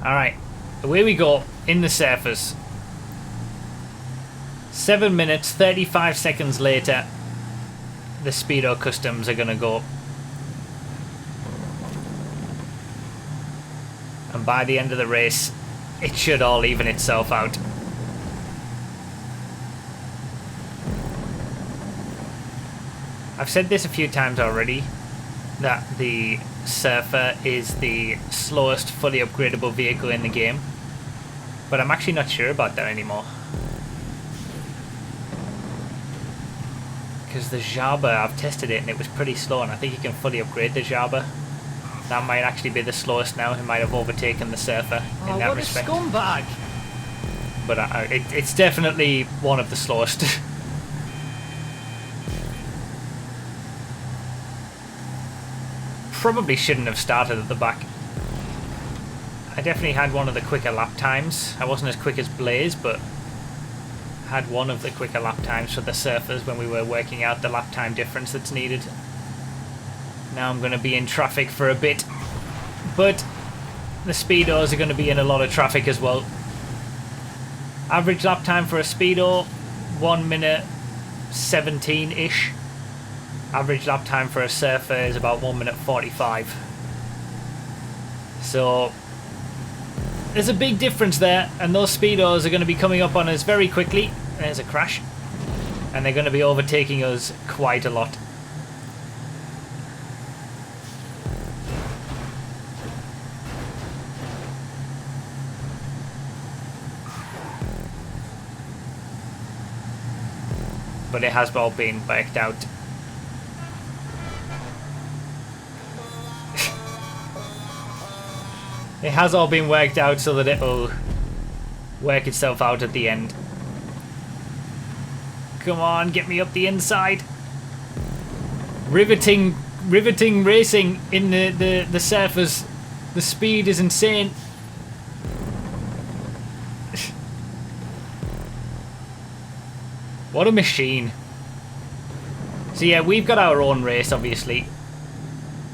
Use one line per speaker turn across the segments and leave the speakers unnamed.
Alright, away we go in the surface. 7 minutes, 35 seconds later, the Speedo customs are going to go. And by the end of the race, it should all even itself out. I've said this a few times already, that the Surfer is the slowest fully upgradable vehicle in the game, but I'm actually not sure about that anymore. Because the Jabba, I've tested it and it was pretty slow, and I think you can fully upgrade the Jabba. That might actually be the slowest now. It might have overtaken the Surfer in that respect.
What a scumbag!
But it's definitely one of the slowest. Probably shouldn't have started at the back. I definitely had one of the quicker lap times. I wasn't as quick as Blaze, but had one of the quicker lap times for the Surfers when we were working out the lap time difference that's needed. Now I'm going to be in traffic for a bit, but the Speedos are going to be in a lot of traffic as well. Average lap time for a Speedo, 1 minute 17-ish. Average lap time for a Surfer is about 1 minute 45. So there's a big difference there, and those Speedos are going to be coming up on us very quickly. There's a crash. And they're going to be overtaking us quite a lot. But it has all been worked out. It has all been worked out so that it will work itself out at the end. Come on, get me up the inside. Riveting racing in the Surfers. The speed is insane. What a machine. So yeah, we've got our own race, obviously,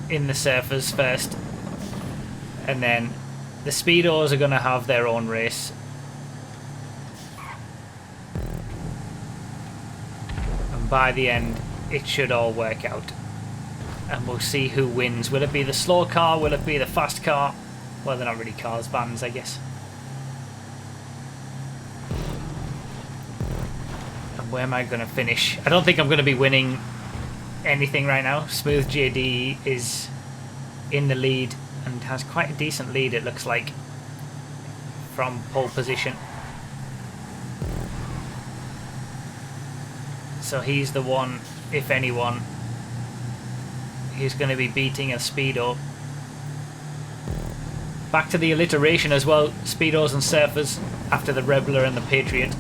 in the Surfers first. And then the Speedos are going to have their own race. And by the end, it should all work out. And we'll see who wins. Will it be the slow car? Will it be the fast car? Well, they're not really cars, vans, I guess. And where am I going to finish? I don't think I'm going to be winning anything right now. Smooth JD is in the lead. And has quite a decent lead, it looks like, from pole position. So he's the one, if anyone, who's going to be beating a Speedo. Back to the alliteration as well, Speedos and Surfers, after the Rebler and the Patriot.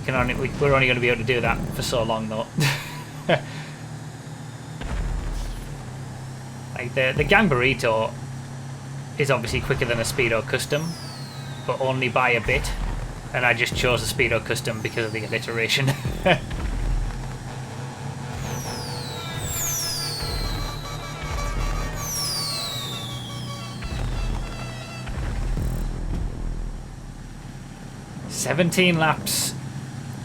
We're only going to be able to do that for so long though. Like the Gang Burrito is obviously quicker than a Speedo Custom, but only by a bit, and I just chose a Speedo Custom because of the alliteration. "17 laps,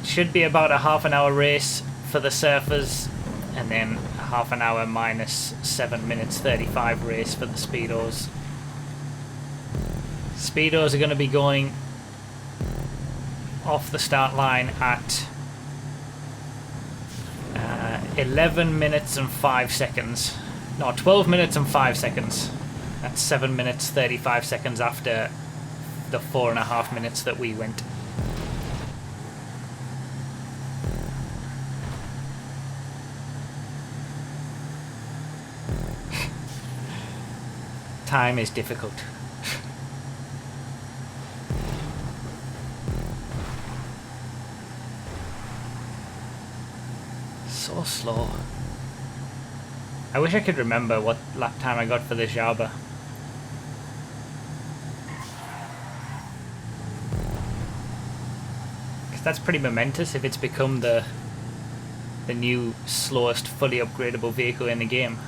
should be about a half-an-hour race for the Surfers, and then half an hour minus 7 minutes 35 race for the Speedos. Speedos are going to be going off the start line at 11 minutes and 5 seconds. No, 12 minutes and 5 seconds. That's 7 minutes 35 seconds after the 4.5 minutes that we went. Time is difficult. So slow. I wish I could remember what lap time I got for the Jabba. Because that's pretty momentous if it's become the new slowest fully upgradable vehicle in the game.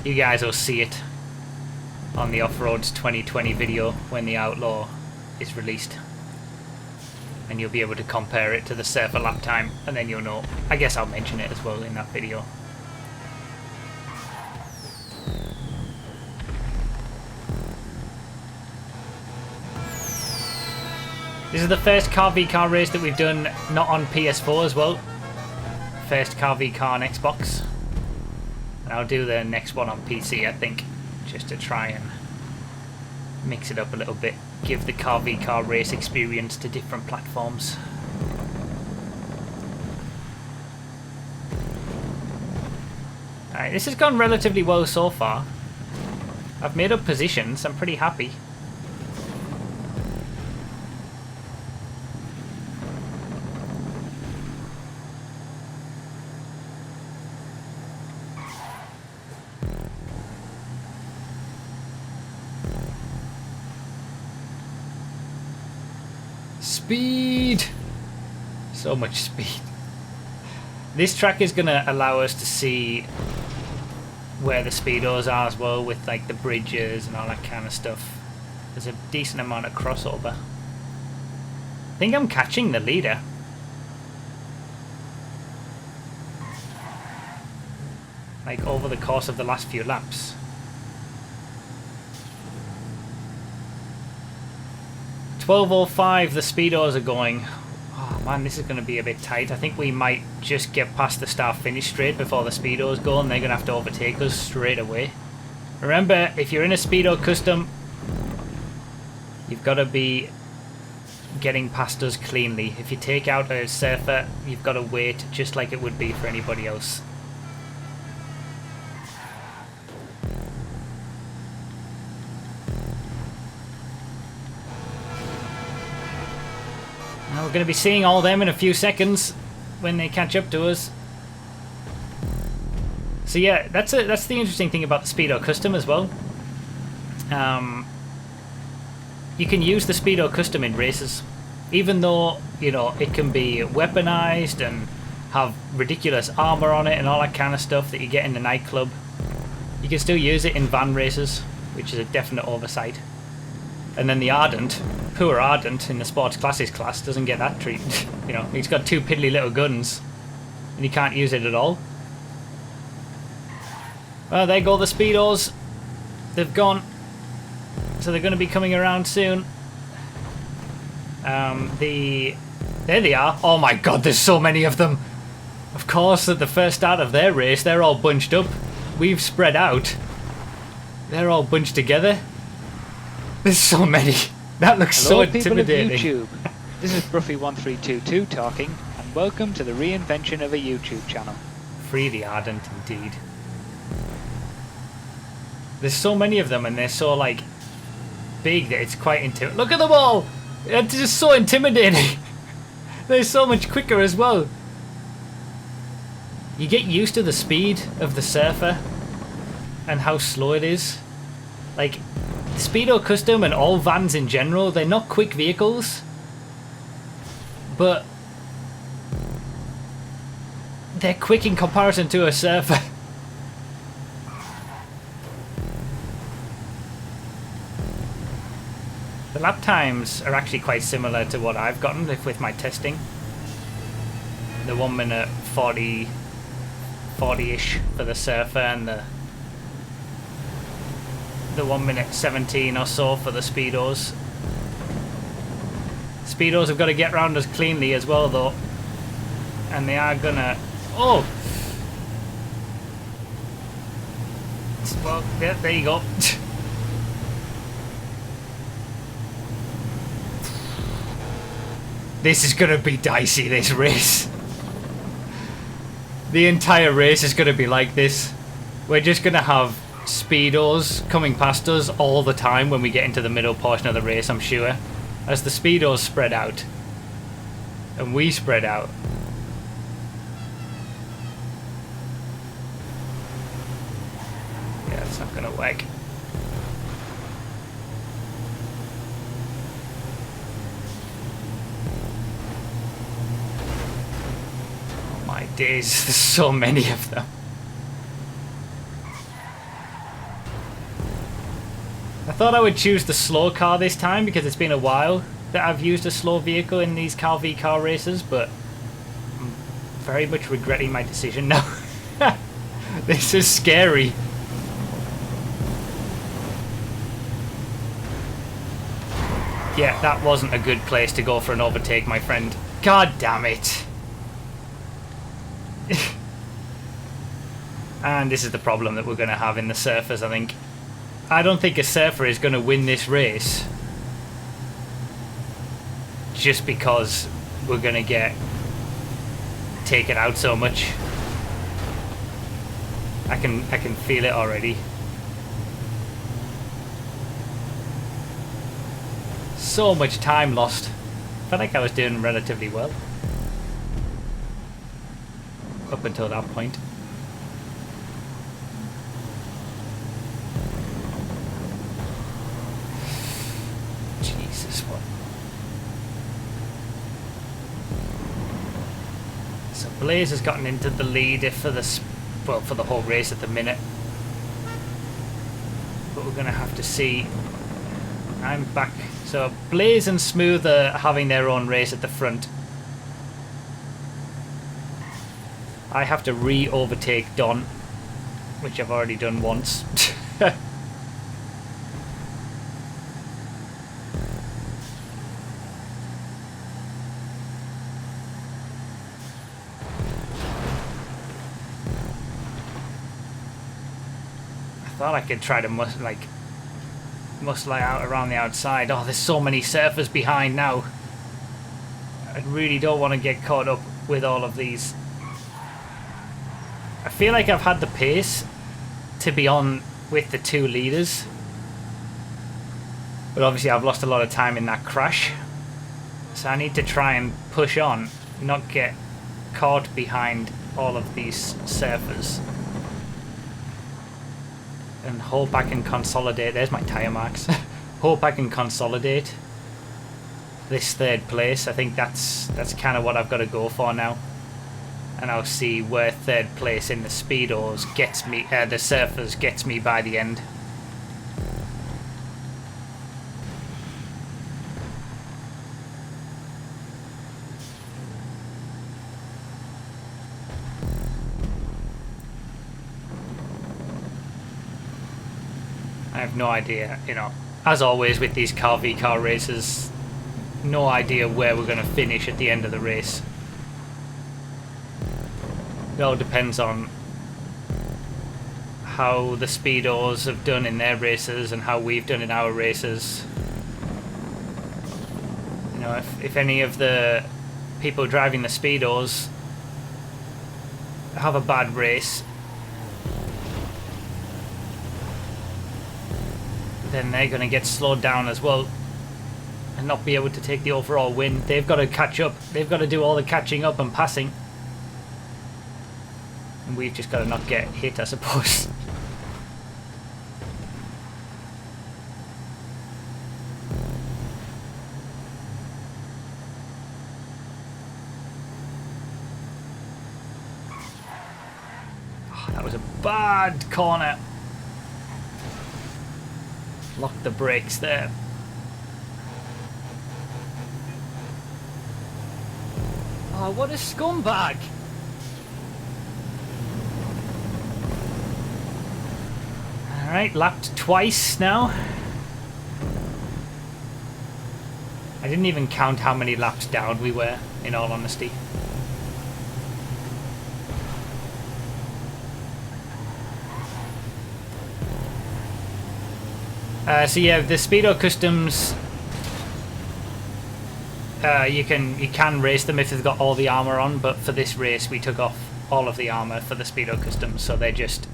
You guys will see it on the Off-Roads 2020 video when the Outlaw is released. And you'll be able to compare it to the Surfer lap time, and then you'll know. I guess I'll mention it as well in that video. This is the first car v car race that we've done not on PS4 as well. First car v car on Xbox. And I'll do the next one on PC, I think, just to try and mix it up a little bit. Give the car v car race experience to different platforms. Alright, this has gone relatively well so far. I've made up positions, I'm pretty happy. Speed! So much speed. This track is going to allow us to see where the Speedos are as well, with like the bridges and all that kind of stuff. There's a decent amount of crossover. I think I'm catching the leader. Like over the course of the last few laps. 12:05 the Speedos are going. Oh man, this is going to be a bit tight. I think we might just get past the start finish straight before the Speedos go, and they're going to have to overtake us straight away. Remember, if you're in a Speedo custom, you've got to be getting past us cleanly. If you take out a Surfer, you've got to wait just like it would be for anybody else. Now we're going to be seeing all them in a few seconds when they catch up to us. So yeah, that's the interesting thing about the Speedo Custom as well. You can use the Speedo Custom in races, even though, you know, it can be weaponized and have ridiculous armor on it and all that kind of stuff that you get in the nightclub. You can still use it in van races, which is a definite oversight. And then the Ardent, poor Ardent in the Sports Classes class doesn't get that treatment. You know, he's got two piddly little guns and he can't use it at all. Well, there go the Speedos. They've gone. So they're going to be coming around soon. There they are. Oh my god, there's so many of them. Of course, at the first start of their race, they're all bunched up. We've spread out. They're all bunched together. There's so many. That looks
Hello,
so intimidating.
People of YouTube. This is Bruffy1322 talking, and welcome to the reinvention of a YouTube channel.
Free the Ardent, indeed. There's so many of them, and they're so like big that it's quite intimidating. Look at them all! It's just so intimidating. They're so much quicker as well. You get used to the speed of the Surfer and how slow it is. Like, the Speedo Custom and all vans in general, they're not quick vehicles, but they're quick in comparison to a Surfer. The lap times are actually quite similar to what I've gotten with my testing. The 1 minute 40-ish for the Surfer, and the 1 minute 17 or so for the Speedos. Speedos have got to get round us cleanly as well though, and they are gonna... Oh! Well, yeah, there you go. This is gonna be dicey, this race. The entire race is gonna be like this. We're just gonna have Speedos coming past us all the time when we get into the middle portion of the race, I'm sure. As the Speedos spread out. And we spread out. Yeah, it's not gonna work. Oh my days, there's so many of them. thought I would choose the slow car this time because it's been a while that I've used a slow vehicle in these car v car races, but I'm very much regretting my decision now. This is scary. Yeah, that wasn't a good place to go for an overtake, my friend. God damn it. And this is the problem that we're going to have in the surfers, I think. I don't think a surfer is going to win this race just because we're going to get taken out so much. I can feel it already. So much time lost. I felt like I was doing relatively well up until that point. Jesus, what? So Blaze has gotten into the lead for the whole race at the minute. But we're gonna have to see. I'm back. So Blaze and Smooth are having their own race at the front. I have to re-overtake Don, which I've already done once. I thought I could try to muscle out around the outside. Oh, there's so many surfers behind now. I really don't want to get caught up with all of these. I feel like I've had the pace to be on with the two leaders, but obviously I've lost a lot of time in that crash, so I need to try and push on, not get caught behind all of these surfers, and hope I can consolidate. There's my tyre marks. Hope I can consolidate this third place. I think that's kind of what I've got to go for now. And I'll see where third place in the Speedos gets me, the surfers gets me by the end. I have no idea, you know, as always with these car v car races, no idea where we're going to finish at the end of the race. It all depends on how the Speedos have done in their races and how we've done in our races. You know, if any of the people driving the Speedos have a bad race, then they're going to get slowed down as well and not be able to take the overall win. They've got to catch up. They've got to do all the catching up and passing. And we've just got to not get hit, I suppose. Oh, that was a bad corner. Locked the brakes there. Oh, what a scumbag! Alright, lapped twice now. I didn't even count how many laps down we were, in all honesty. So yeah, the Speedo Customs, you can race them if they've got all the armor on, but for this race we took off all of the armor for the Speedo Customs, so they're just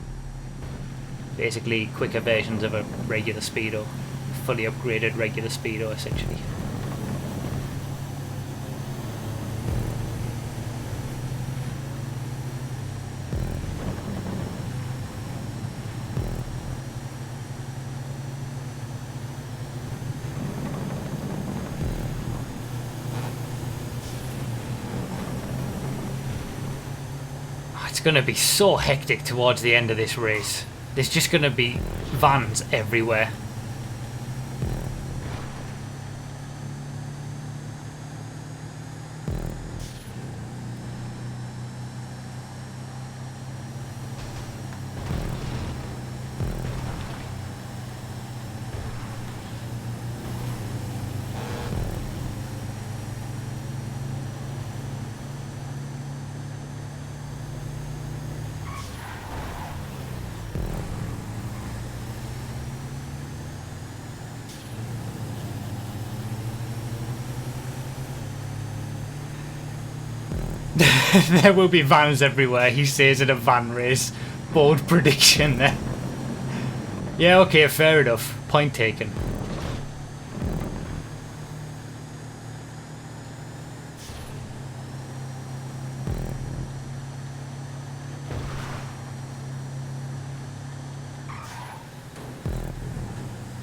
basically quicker versions of a regular Speedo, fully upgraded regular Speedo essentially. It's going to be so hectic towards the end of this race. There's just going to be vans everywhere. There will be vans everywhere, he says at a van race. Bold prediction there. Yeah, okay, fair enough. Point taken.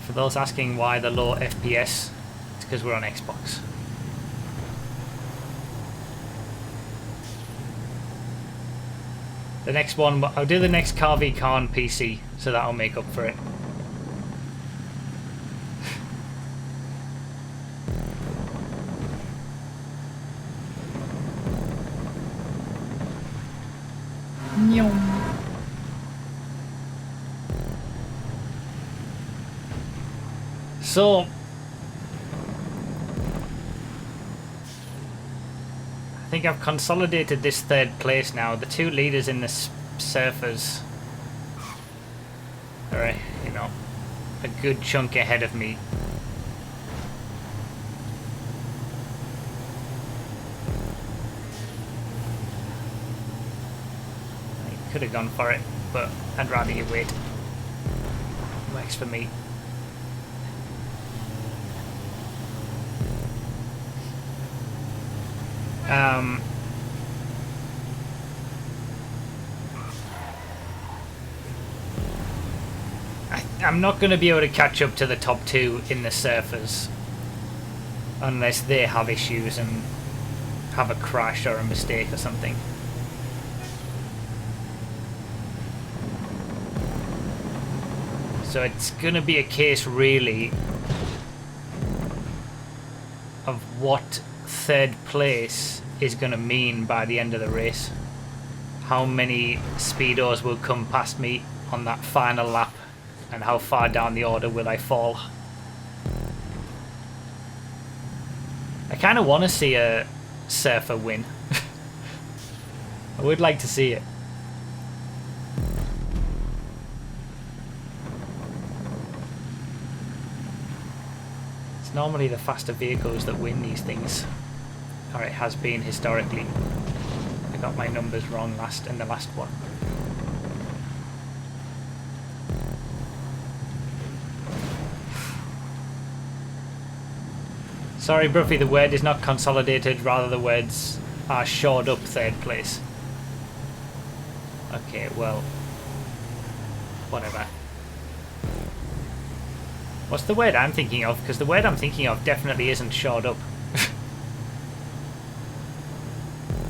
For those asking why the low FPS, it's because we're on Xbox. The next one, I'll do the next Car v Car on PC, so that'll make up for it. So, I think I've consolidated this third place now. The two leaders in the surfers are, you know, a good chunk ahead of me. I could have gone for it, but I'd rather you wait. Works for me. I'm not going to be able to catch up to the top two in the surfers unless they have issues and have a crash or a mistake or something. So it's going to be a case really of what third place is going to mean by the end of the race. How many Speedos will come past me on that final lap, and how far down the order will I fall? I kind of want to see a surfer win. I would like to see it. It's normally the faster vehicles that win these things. Or it has been historically. I got my numbers wrong in the last one. Sorry, Bruffy, the word is not consolidated, rather the words are shored up third place. Okay, well, whatever. What's the word I'm thinking of? Because the word I'm thinking of definitely isn't shored up.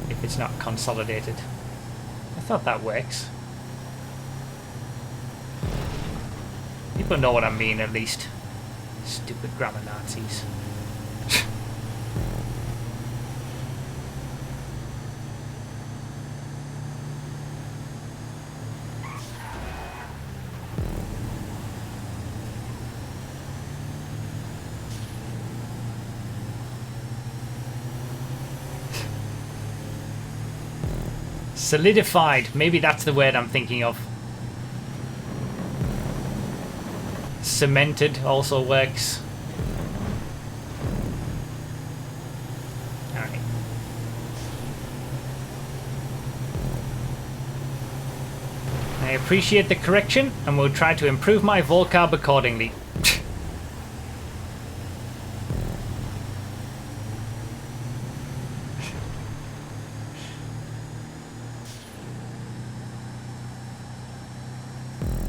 If it's not consolidated. I thought that works. People know what I mean, at least. Stupid grammar Nazis. Solidified. Maybe that's the word I'm thinking of. Cemented also works. Alright. I appreciate the correction and will try to improve my vocab accordingly.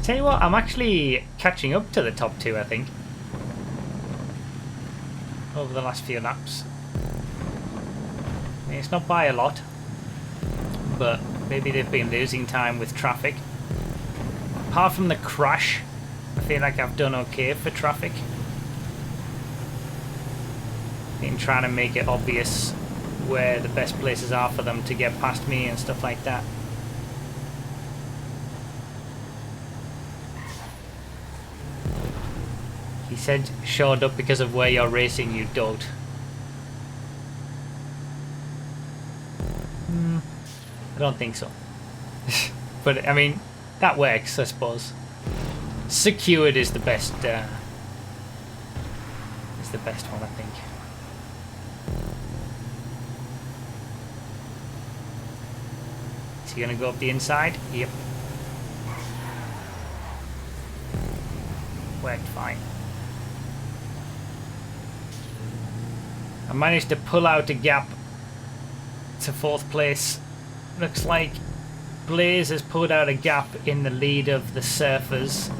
Tell you what, I'm actually catching up to the top two, I think, over the last few laps. I mean, it's not by a lot, but maybe they've been losing time with traffic. Apart from the crash, I feel like I've done okay for traffic. Been trying to make it obvious where the best places are for them to get past me and stuff like that. He said shored up because of where you're racing, you dolt. I don't think so. But I mean, that works, I suppose. Secured is the best. Is the best one, I think. he going to go up the inside? Yep. Worked fine. I managed to pull out a gap to 4th place. Looks like Blaze has pulled out a gap in the lead of the Surfers.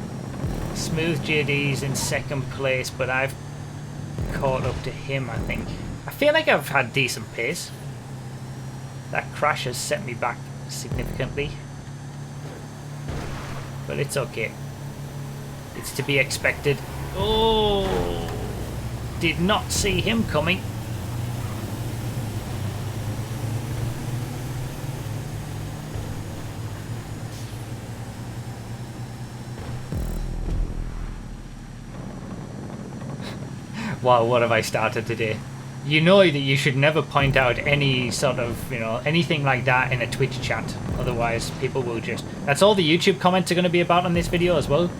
Smooth JD's in 2nd place, but I've caught up to him, I think. I feel like I've had decent pace. That crash has set me back significantly. But it's okay. It's to be expected. Oh! Did not see him coming. Wow, what have I started today? You know that you should never point out any sort of, anything like that in a Twitch chat. Otherwise, people will just... That's all the YouTube comments are going to be about on this video as well.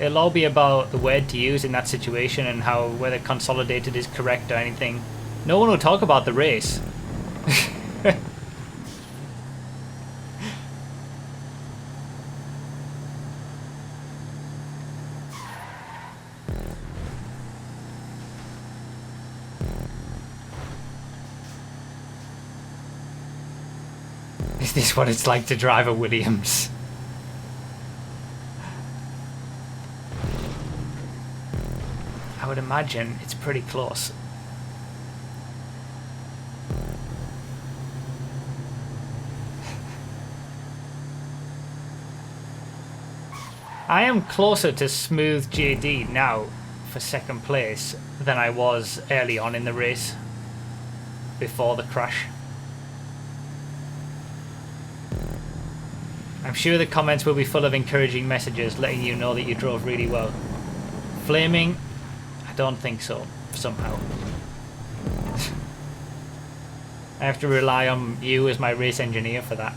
It'll all be about the word to use in that situation and how whether consolidated is correct or anything. No one will talk about the race. Is this what it's like to drive a Williams? I would imagine it's pretty close. I am closer to Smooth JD now for 2nd place than I was early on in the race before the crash. I'm sure the comments will be full of encouraging messages letting you know that you drove really well. Flaming? I don't think so, somehow. I have to rely on you as my race engineer for that.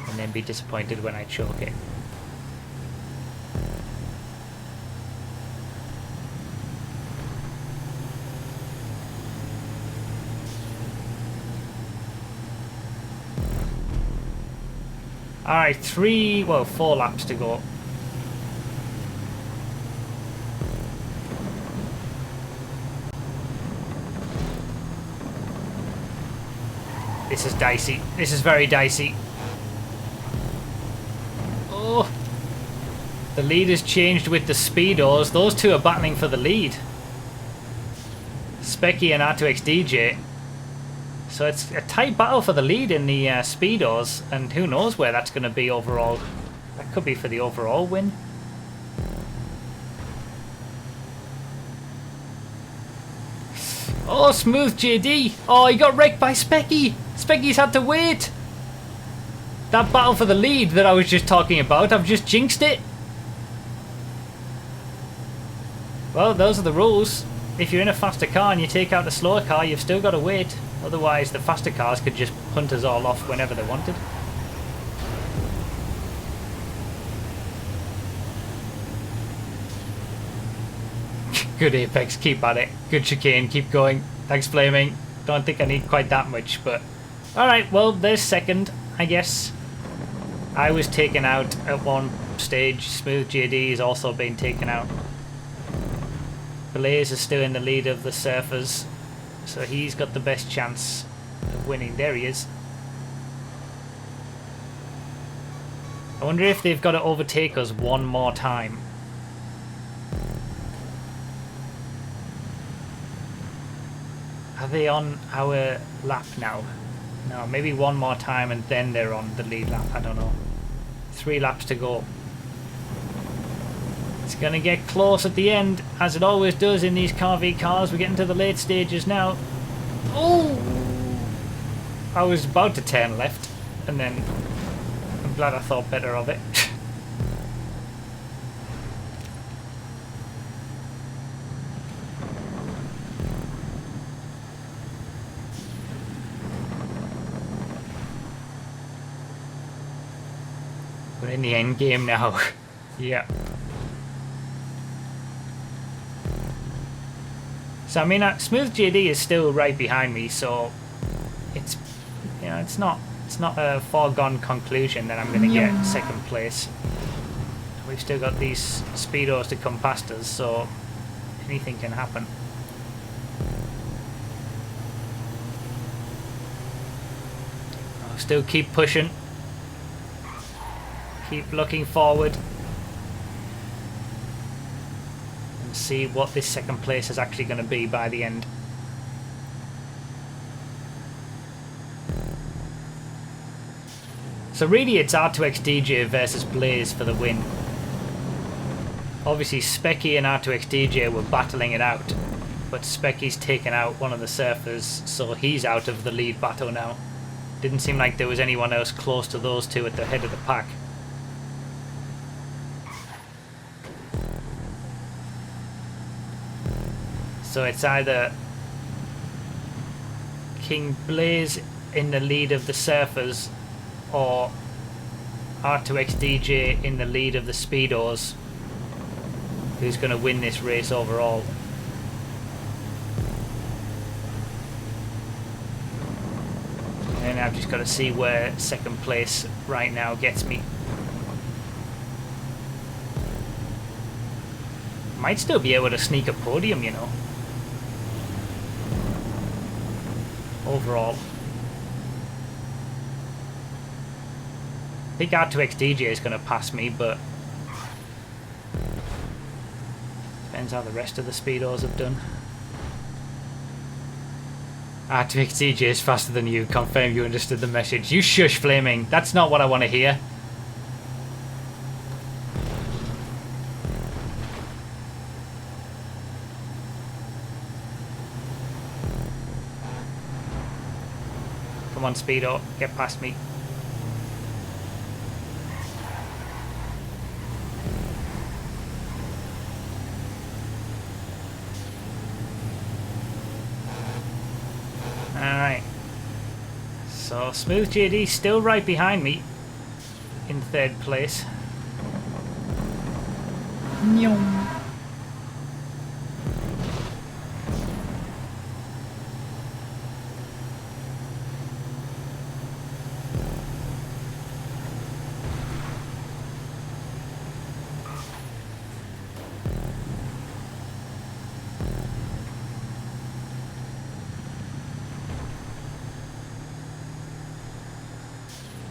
And then be disappointed when I choke it. Alright, 4 laps to go. This is dicey. This is very dicey. Oh! The lead has changed with the Speedos. Those two are battling for the lead. Specky and R2XDJ. So it's a tight battle for the lead in the Speedos, and who knows where that's going to be overall. That could be for the overall win. Oh, Smooth JD! Oh, he got wrecked by Specky! Specky's had to wait! That battle for the lead that I was just talking about, I've just jinxed it! Well, those are the rules. If you're in a faster car and you take out the slower car, you've still got to wait. Otherwise, the faster cars could just punt us all off whenever they wanted. Good Apex, keep at it. Good chicane, keep going. Thanks, Flaming. Don't think I need quite that much, but... Alright, well, there's 2nd, I guess. I was taken out at one stage. Smooth JD has also been taken out. Blaze is still in the lead of the Surfers. So he's got the best chance of winning. There he is. I wonder if they've got to overtake us one more time. Are they on our lap now? No, maybe one more time and then they're on the lead lap. I don't know. 3 laps to go. It's going to get close at the end, as it always does in these car v cars. We're getting to the late stages now. Oh! I was about to turn left, and then I'm glad I thought better of it. We're in the end game now. Yeah. So I mean, Smooth JD is still right behind me, so it's, you know, it's not a foregone conclusion that I'm going to get second place. We've still got these Speedos to come past us, so anything can happen. I'll still keep pushing. Keep looking forward. And see what this second place is actually going to be by the end. So really it's R2X DJ versus Blaze for the win. Obviously Specky and R2X DJ were battling it out, but Specky's taken out one of the surfers, so he's out of the lead battle now. Didn't seem like there was anyone else close to those two at the head of the pack. So it's either King Blaze in the lead of the surfers or R2X DJ in the lead of the Speedos who's going to win this race overall. And I've just got to see where second place right now gets me. Might still be able to sneak a podium, you know. Overall. I think R2X DJ is going to pass me, but depends how the rest of the Speedos have done. R2X DJ is faster than you. Confirm you understood the message. You shush, Flaming. That's not what I want to hear. Come on, Speedo. Get past me. Alright. So, Smooth JD still right behind me in third place.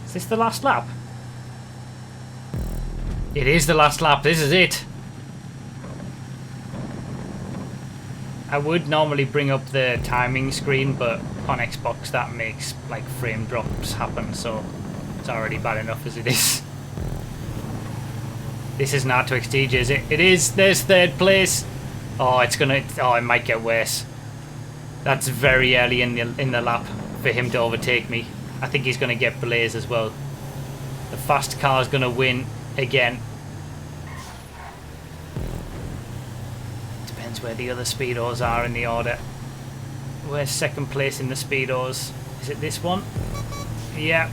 Is this the last lap? It is the last lap, this is it. I would normally bring up the timing screen, but on Xbox that makes like frame drops happen, so it's already bad enough as it is. This is not R2X DJ, is it? It is, there's third place. Oh, it's gonna, oh, it might get worse. That's very early in the lap for him to overtake me. I think he's going to get Blaze as well. The fast car is going to win again. Depends where the other Speedos are in the order. Where's second place in the Speedos? Is it this one? Yeah.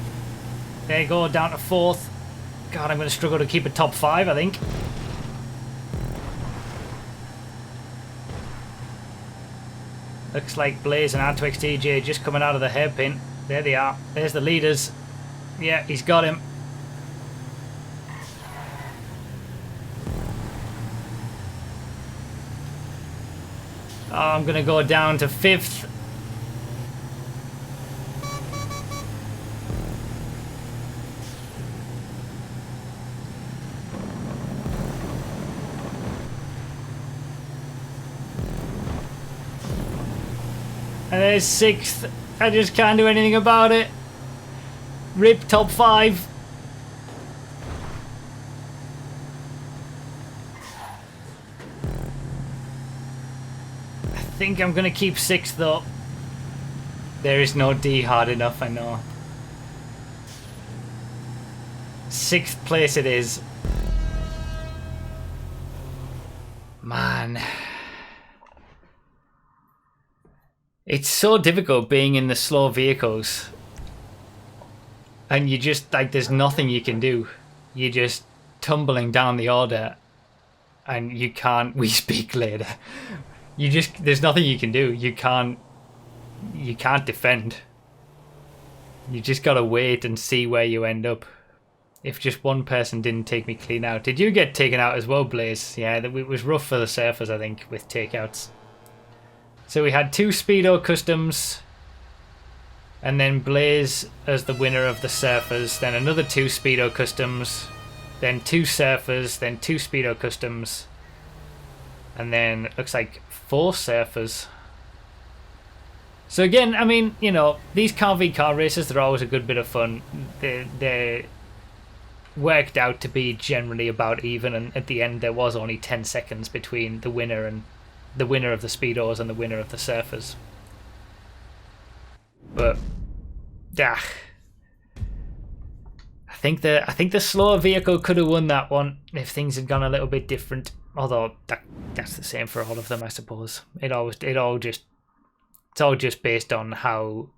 There you go, down to fourth. God, I'm going to struggle to keep a top 5, I think. Looks like Blaze and R2X DJ just coming out of the hairpin. There they are. There's the leaders. Yeah, he's got him. Oh, I'm going to go down to 5th. And there's 6th. I just can't do anything about it. Rip top 5. I think I'm gonna keep 6th though. There is no D hard enough, I know. 6th place it is. Man. It's so difficult being in the slow vehicles. And you just, like, there's nothing you can do. You're just tumbling down the order. And you can't, we speak later. there's nothing you can do. You can't defend. You just gotta wait and see where you end up. If just one person didn't take me clean out. Did you get taken out as well, Blaze? Yeah, it was rough for the surfers, I think, with takeouts. So we had 2 Speedo customs, and then Blaze as the winner of the surfers, then another 2 Speedo customs, then 2 surfers, then 2 Speedo customs, and then it looks like 4 surfers. So again, I mean, you know, these car v car races, they're always a good bit of fun. They're worked out to be generally about even, and at the end there was only 10 seconds between the winner of the Speedos and the winner of the surfers. But I think the slower vehicle could have won that one if things had gone a little bit different. Although that's the same for all of them, I suppose. It's all just based on how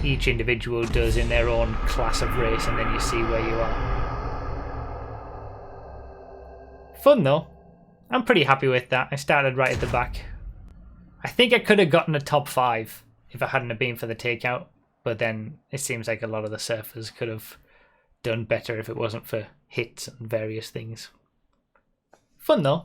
each individual does in their own class of race, and then you see where you are. Fun though. I'm pretty happy with that. I started right at the back. I think I could have gotten a top 5 if I hadn't have been for the takeout, but then it seems like a lot of the surfers could have done better if it wasn't for hits and various things. Fun though.